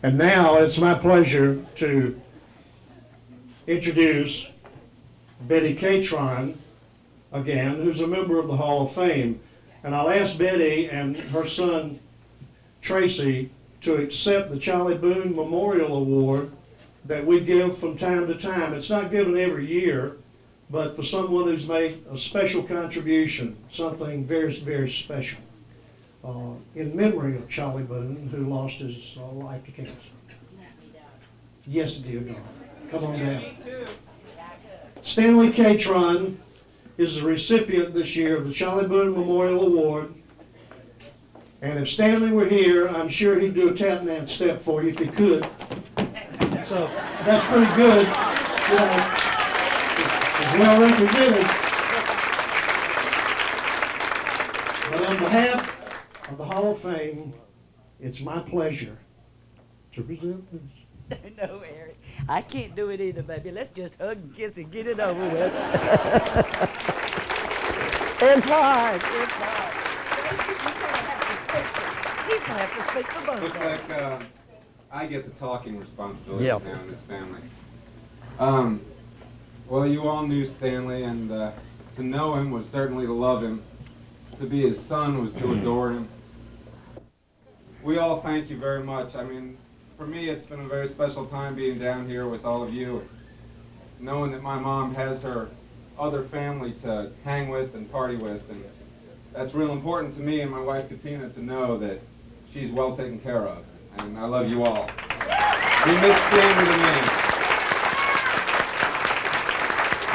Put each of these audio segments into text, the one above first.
And now it's my pleasure to introduce Betty Catron again, who's a member of the Hall of Fame. And I'll ask Betty and her son Tracy to accept the Charlie Boone Memorial Award that we give from time to time. It's not given every year, but for someone who's made a special contribution, something very, very special, in memory of Charlie Boone, who lost his life to cancer. Yes, dear God. Come on down. Stanley Catron is the recipient this year of the Charlie Boone Memorial Award. And if Stanley were here, I'm sure he'd do a tap dance step for you if he could. So that's pretty good. You know, it's well represented. But on behalf of the Hall of Fame, it's my pleasure to present this. No, Eric, I can't do it either, baby. Let's just hug and kiss and get it over with. It's hard. It's hard. He's going to have to speak for both. Looks like I get the talking responsibility Yeah. now in this family. Well, you all knew Stanley, and to know him was certainly to love him. To be his son was to adore him. We all thank you very much. I mean, for me, it's been a very special time being down here with all of you, knowing that my mom has her other family to hang with and party with, and that's real important to me and my wife Katina to know that she's well taken care of, and I love you all. We miss Stanley the man.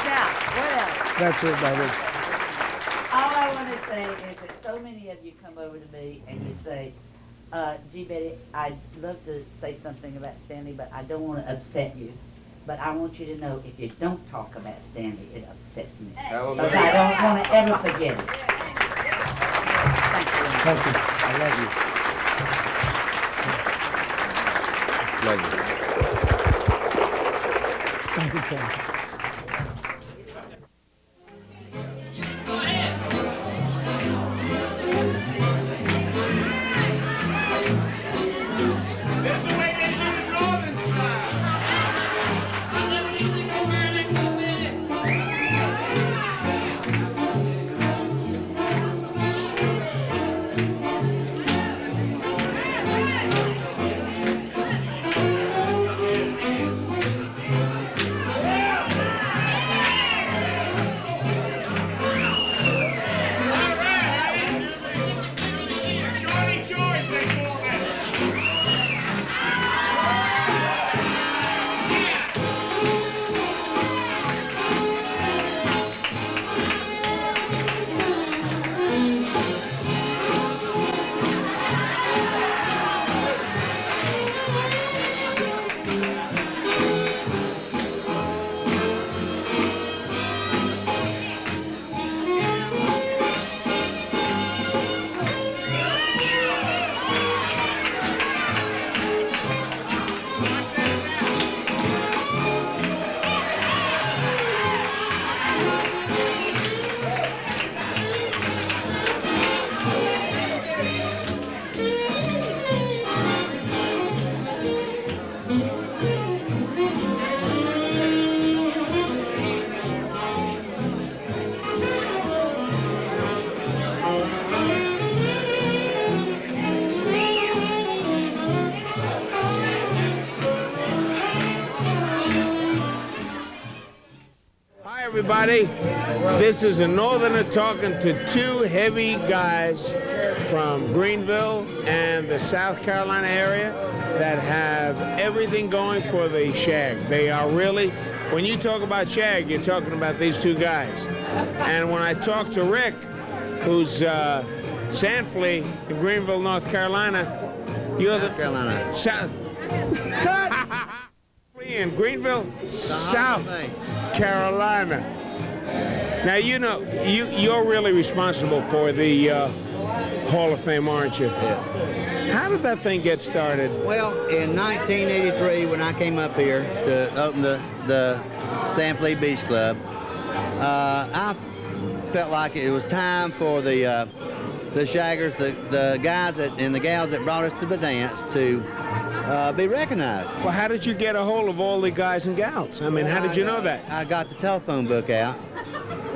Now, what else? That's it, baby. All I want to say is that so many of you come over to me and you say, gee, Betty, I'd love to say something about Stanley, but I don't want to upset you. But I want you to know, if you don't talk about Stanley, it upsets me. Hallelujah. Because I don't want to ever forget it. Thank you. I love you. Thank you, Charlie. Everybody, this is a northerner talking to two heavy guys from Greenville and the South Carolina area that have everything going for the shag. They are really, when you talk about shag, you're talking about these two guys. And when I talk to Rick, who's Sand Flea in Greenville, North Carolina, you're the Carolina. South. In Greenville, South Carolina. Now, you know, you're really responsible for the Hall of Fame, aren't you? Yes. How did that thing get started? Well, in 1983, when I came up here to open the Sand Flea Beach Club, I felt like it was time for the the shaggers, the guys and the gals that brought us to the dance to be recognized. Well, how did you get a hold of all the guys and gals? I mean, how did you know that? I got the telephone book out.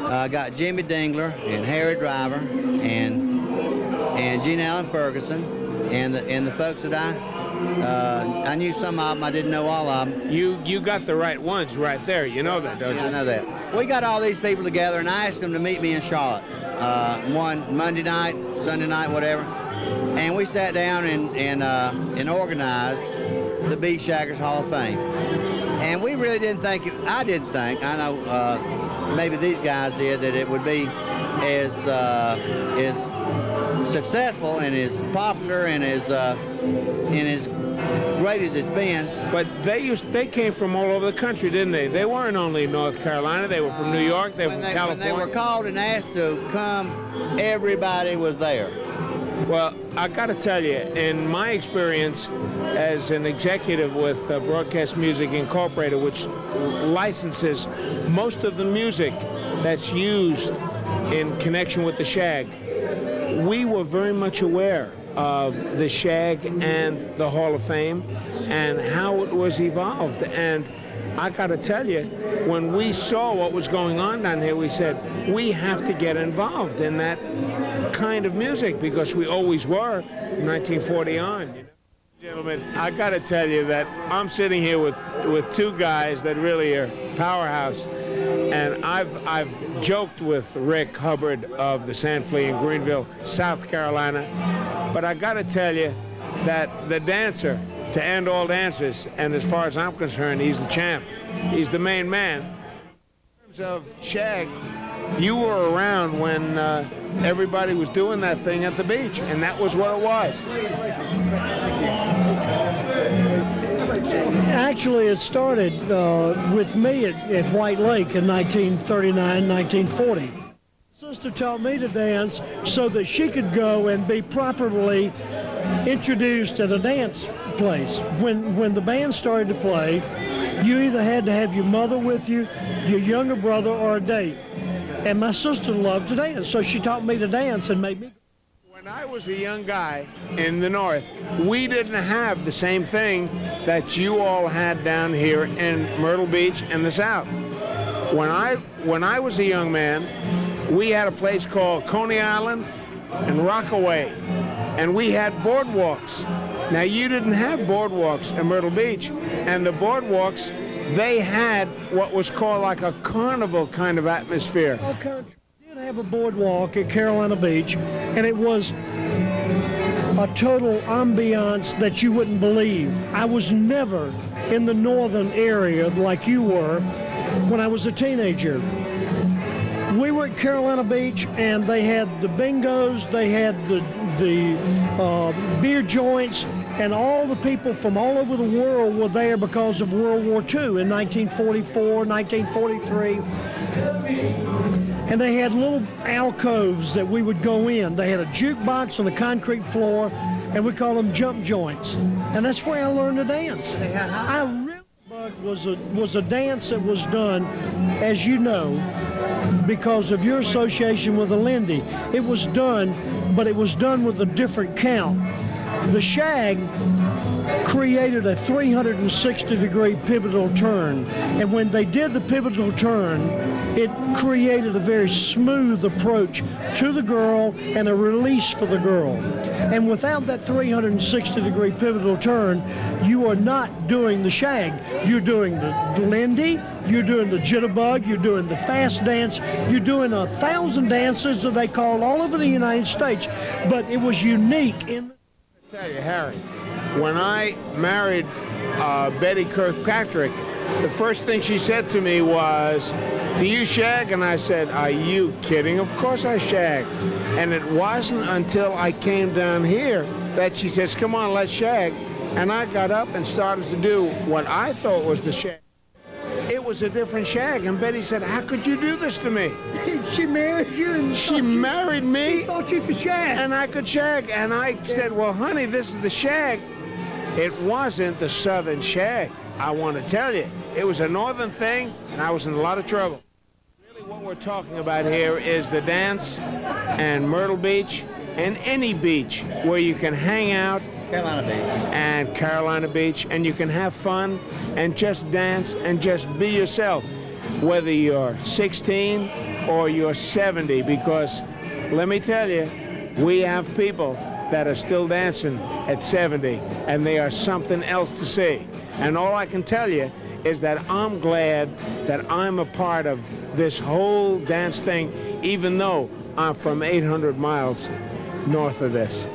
I got Jimmy Dingler and Harry Driver and Gene Allen Ferguson and the folks that I knew some of them. I didn't know all of them. You got the right ones right there. You know that, don't Yeah, you? I know that. We got all these people together, and I asked them to meet me in Charlotte. One Monday night, Sunday night, whatever. And we sat down and organized the Beach Shaggers Hall of Fame. And we really didn't think, I didn't think, I know maybe these guys did, that it would be as successful and as popular and as great as it's been. But they came from all over the country, didn't they? They weren't only North Carolina. They were from New York. They were from California. When they were called and asked to come, everybody was there. Well, I got to tell you, in my experience as an executive with Broadcast Music Incorporated, which licenses most of the music that's used in connection with the shag, we were very much aware of the shag and the Hall of Fame and how it was evolved. And I got to tell you, when we saw what was going on down here, we said, we have to get involved in that kind of music, because we always were from 1940 on. You know? Gentlemen, I got to tell you that I'm sitting here with two guys that really are powerhouse. And I've joked with Rick Hubbard of the Sand Flea in Greenville, South Carolina. But I got to tell you that the dancer, to end all dancers, and as far as I'm concerned, he's the champ. He's the main man. In terms of shag, you were around when everybody was doing that thing at the beach, and that was what it was. Actually, it started with me at White Lake in 1939, 1940. Sister taught me to dance so that she could go and be properly introduced at a dance place. When the band started to play, you either had to have your mother with you, your younger brother, or a date. And my sister loved to dance, so she taught me to dance and made me. When I was a young guy in the North, we didn't have the same thing that you all had down here in Myrtle Beach and the South. When I was a young man, we had a place called Coney Island and Rockaway, and we had boardwalks. Now, you didn't have boardwalks in Myrtle Beach, and the boardwalks, they had what was called like a carnival kind of atmosphere. Okay. We did have a boardwalk at Carolina Beach, and it was a total ambiance that you wouldn't believe. I was never in the northern area like you were when I was a teenager. We were at Carolina Beach, and they had the bingos, they had the beer joints, and all the people from all over the world were there because of World War II in 1944, 1943. And they had little alcoves that we would go in. They had a jukebox on the concrete floor, and we called them jump joints. And that's where I learned to dance. Was a dance that was done, as you know, because of your association with the Lindy. It was done, but it was done with a different count. The shag created a 360-degree pivotal turn, and when they did the pivotal turn, it created a very smooth approach to the girl and a release for the girl. And without that 360-degree pivotal turn, you are not doing the shag. You're doing the Lindy, you're doing the jitterbug, you're doing the fast dance, you're doing 1,000 dances that they call all over the United States, but it was unique in... I tell you, Harry, when I married Betty Kirkpatrick, the first thing she said to me was, "Do you shag?" And I said, "Are you kidding? Of course I shag." And it wasn't until I came down here that she says, "Come on, let's shag." And I got up and started to do what I thought was the shag. It was a different shag, and Betty said, "How could you do this to me?" She married you and She married me. she thought you could shag. And I could shag, and I said, "Well, honey, this is the shag." It wasn't the southern shag, I want to tell you. It was a northern thing, and I was in a lot of trouble. Really what we're talking about here is the dance and Myrtle Beach and any beach where you can hang out Carolina Beach. and Carolina Beach, and you can have fun and just dance and just be yourself, whether you're 16 or you're 70, because let me tell you, we have people that are still dancing at 70, and they are something else to see. And all I can tell you is that I'm glad that I'm a part of this whole dance thing, even though I'm from 800 miles north of this.